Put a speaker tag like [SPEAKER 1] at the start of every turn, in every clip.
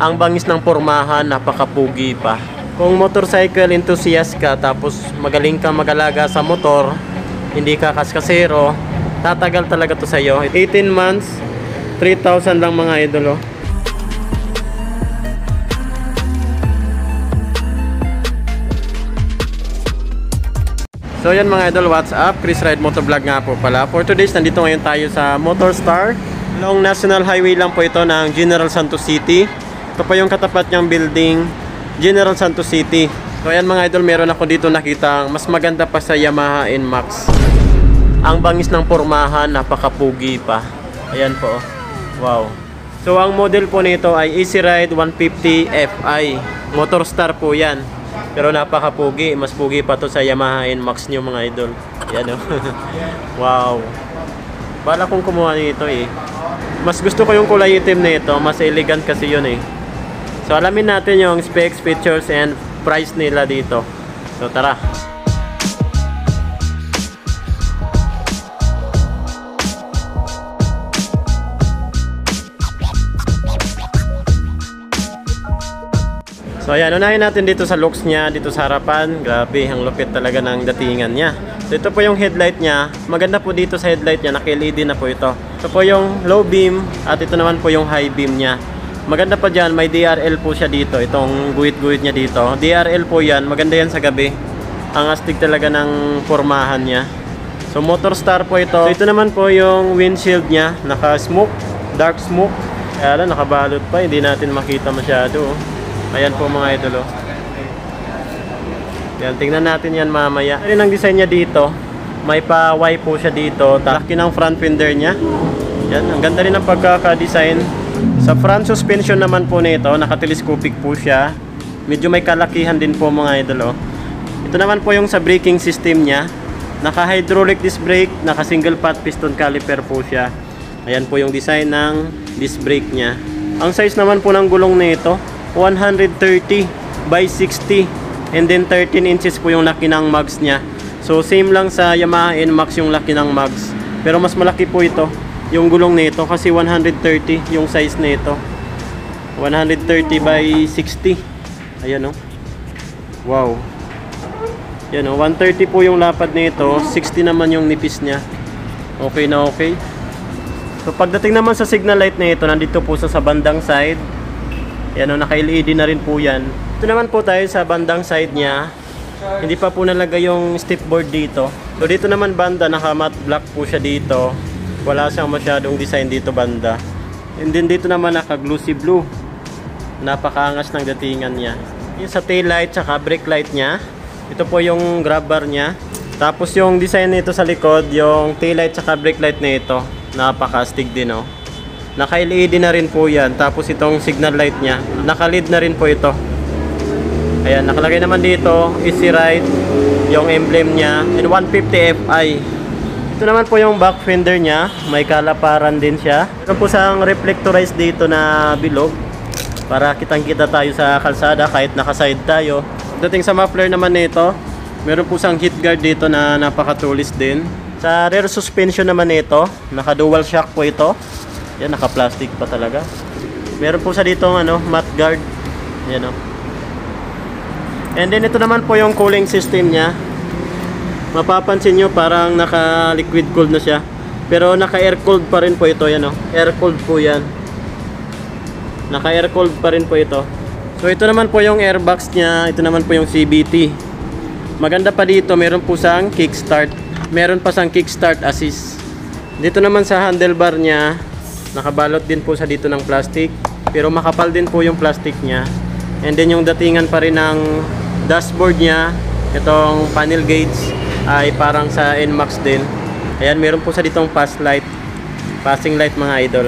[SPEAKER 1] Ang bangis ng pormahan, napakapugi pa. Kung motorcycle enthusiast ka, tapos magaling kang mag-alaga sa motor, hindi ka kaskasero, tatagal talaga to sa'yo. 18 months, 3,000 lang mga idol, oh. So yan mga idol, what's up? Chris Ride Motovlog nga po pala. For today's, nandito ngayon tayo sa Motorstar. Long National Highway lang po ito ng General Santos City. Ito po yung katapat niyang building, General Santos City. So ayan mga idol, meron ako dito nakita mas maganda pa sa Yamaha NMAX. Ang bangis ng pormahan, napakapugi pa. Ayan po, wow. So ang model po nito ay Easy Ride 150 Fi. Motorstar po yan. Pero napakapugi, mas pugi pa to sa Yamaha NMAX nyo mga idol. Ayan o. Wow. Bala kong kumuha nito eh. Mas gusto ko yung kulay itim nito, mas elegant kasi yun eh. So alamin natin yung specs, features, and price nila dito. So tara. So ayan, unahin natin dito sa looks niya, dito sa harapan. Grabe, ang lupit talaga ng datingan niya. So ito po yung headlight niya. Maganda po dito sa headlight niya, naka-LED na po ito. Ito po yung low beam at ito naman po yung high beam niya. Maganda pa dyan, may DRL po siya dito. Itong guhit-guhit niya dito. DRL po yan, maganda yan sa gabi. Ang astig talaga ng pormahan niya. So Motorstar po ito. So ito naman po yung windshield niya, naka-smoke, dark smoke. Kaya lang, nakabalot pa, hindi natin makita masyado. Ayan po mga idol. Yan, tingnan natin yan mamaya. Rin ang design niya dito. May pa-Y po siya dito. Laki ng front fender niya. Yan, ang ganda rin ng pagkaka-design. Sa front suspension naman po nito, naka-telescopic po siya. Medyo may kalakihan din po mga idol. Ito naman po yung sa braking system niya. Naka-hydraulic disc brake, naka-single pot piston caliper po siya. Ayan po yung design ng disc brake niya. Ang size naman po ng gulong nito, 130 by 60 and then 13 inches po yung laki ng mags niya. So same lang sa Yamaha NMAX yung laki ng mags, pero mas malaki po ito yung gulong nito kasi 130 yung size nito, 130 by 60. Ayan o, wow. Yan o, 130 po yung lapad nito, 60 naman yung nipis niya. Okay na okay. So pagdating naman sa signal light nito, nandito po sa bandang side. Yan o, naka-LED na rin po yan. Ito naman po tayo sa bandang side niya. Hindi pa po nalagay yung stepboard dito. So dito naman banda, naka-matte black po siya dito. Wala siyang masyadong design dito banda. And then dito naman naka-glossy blue. Napakaangas ng datingan niya. Yung sa tail light tsaka brake light niya. Ito po yung grab bar niya. Tapos yung design nito sa likod, yung tail light tsaka brake light nito, napaka-astig din oh. Naka-LED na rin po yan. Tapos itong signal light niya, naka-LED na rin po ito. Ayan, nakalagay naman dito, Easy Ride, yung emblem niya, and 150 Fi. Ito naman po yung back fender niya, may kalaparan din siya. Meron po siyang reflectorized dito na bilog, para kitang-kita tayo sa kalsada kahit naka-side tayo. Dating sa muffler naman nito, meron po siyang heat guard dito na napakatulis din. Sa rear suspension naman nito, naka-dual shock po ito. Yan, naka-plastic pa talaga. Meron po sa dito matte guard. Yan o. And then ito naman po yung cooling system niya. Mapapansin nyo parang naka-liquid cooled na siya. Pero naka-air cooled pa rin po ito. Yan o. Air cooled po yan. Naka-air cooled pa rin po ito. So ito naman po yung airbox niya. Ito naman po yung CVT. Maganda pa dito, meron po siyang kickstart. Meron pa siyang kickstart assist. Dito naman sa handlebar niya, nakabalot din po sa dito ng plastic, pero makapal din po yung plastic niya. And then yung datingan pa rin ng dashboard niya, itong panel gauge ay parang sa NMAX din. Ayan, meron po sa ditong passing light mga idol.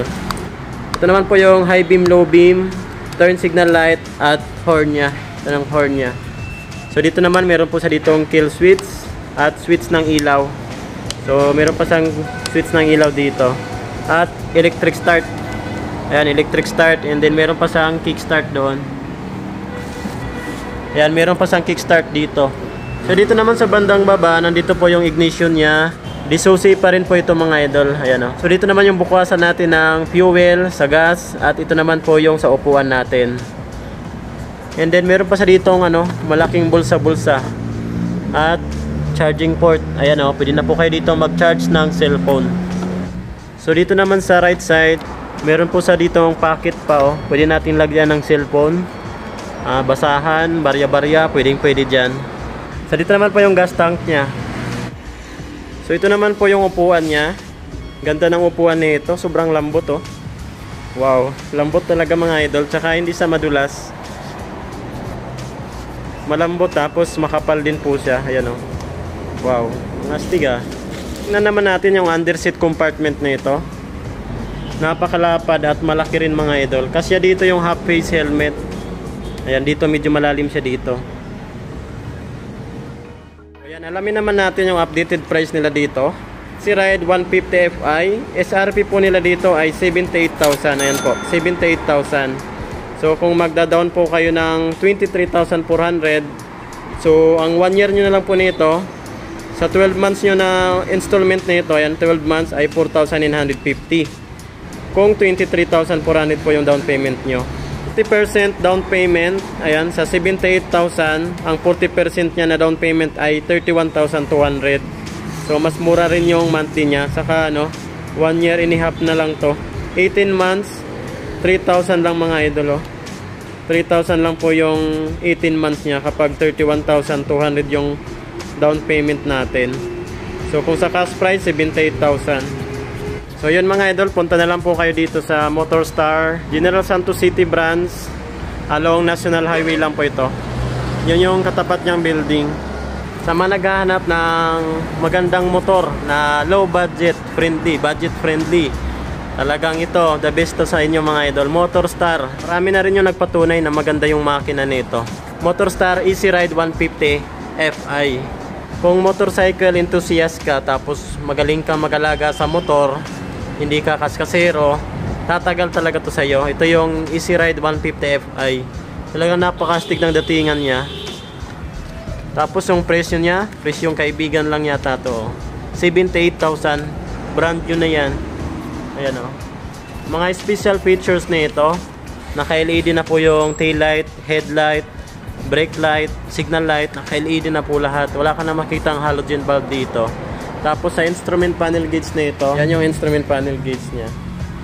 [SPEAKER 1] Ito naman po yung high beam, low beam, turn signal light at horn niya. Ito ng horn niya. So dito naman meron po sa ditong kill switch at switch ng ilaw. So meron pa siyang switch ng ilaw dito. At electric start. Ayan, electric start. And then meron pa siyang kickstart doon. Ayan, meron pa siyang kickstart dito. So dito naman sa bandang baba, nandito po yung ignition niya. Disusi pa rin po ito mga idol. Ayan o. So dito naman yung bukasan natin ng fuel sa gas. At ito naman po yung sa upuan natin. And then meron pa sa dito malaking bulsa-bulsa. At charging port. Ayan o. Pwede na po kayo dito mag-charge ng cellphone. So dito naman sa right side, meron po sa dito ang pocket pa o. Pwede natin lagyan ng cellphone. Basahan, barya-barya. Pwede dyan. So dito naman po yung gas tank nya. So ito naman po yung upuan niya. Ganda ng upuan nito, sobrang lambot oh. Wow, lambot talaga mga idol, tsaka hindi sa madulas. Malambot tapos makapal din po siya. Ayan oh. Wow, astig ah. Tingnan naman natin yung underseat compartment nito. Napakalapad at malaki rin mga idol. Kasi dito yung half face helmet. Ayan, dito medyo malalim siya dito. Alamin naman natin yung updated price nila dito. Si Ride 150 Fi, SRP po nila dito ay 78,000. Ayan po, 78,000. So kung magda-down po kayo ng 23,400, so ang 1 year nyo na lang po nito, sa 12 months nyo na installment nito, ayan 12 months ay 4,950. Kung 23,400 po yung down payment nyo. 50% down payment, ayan, sa 78,000, ang 40% niya na down payment ay 31,200. So mas mura rin yung monthly niya. Saka 1 year and a half na lang to. 18 months, 3,000 lang mga idol oh. 3,000 lang po yung 18 months niya kapag 31,200 yung down payment natin. So kung sa cash price, 78,000. So yun mga idol, punta na lang po kayo dito sa Motorstar General Santos City branch, along National Highway lang po ito. Yun yung katapat niyang building. Sa mga naghahanap ng magandang motor na low budget friendly, talagang ito, the best to sa inyo mga idol, Motorstar. Marami na rin yung nagpatunay na maganda yung makina nito. Motorstar Easy Ride 150 Fi. Kung motorcycle enthusiast ka, tapos magaling ka mag-alaga sa motor, hindi ka kaskasero, tatagal talaga to sa iyo. Ito yung Easy Ride 150 Fi. Talagang napakastig ng datingan niya. Tapos yung presyo niya, presyong kaibigan lang yata to. 78,000. Brand new na yan. Ayan o. Mga special features nito, naka-LED na po yung tail light, headlight, brake light, signal light, naka-LED na po lahat. Wala ka na makitang halogen bulb dito. Tapos sa instrument panel gauge nito, yan yung instrument panel gauge niya.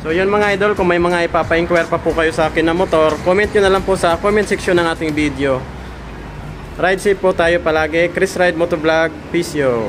[SPEAKER 1] So yun mga idol, kung may mga ipapa-inquire pa po kayo sa akin na motor, comment nyo na lang po sa comment section ng ating video. Ride safe po tayo palagi. Chris Ride Motovlog. Peace yo.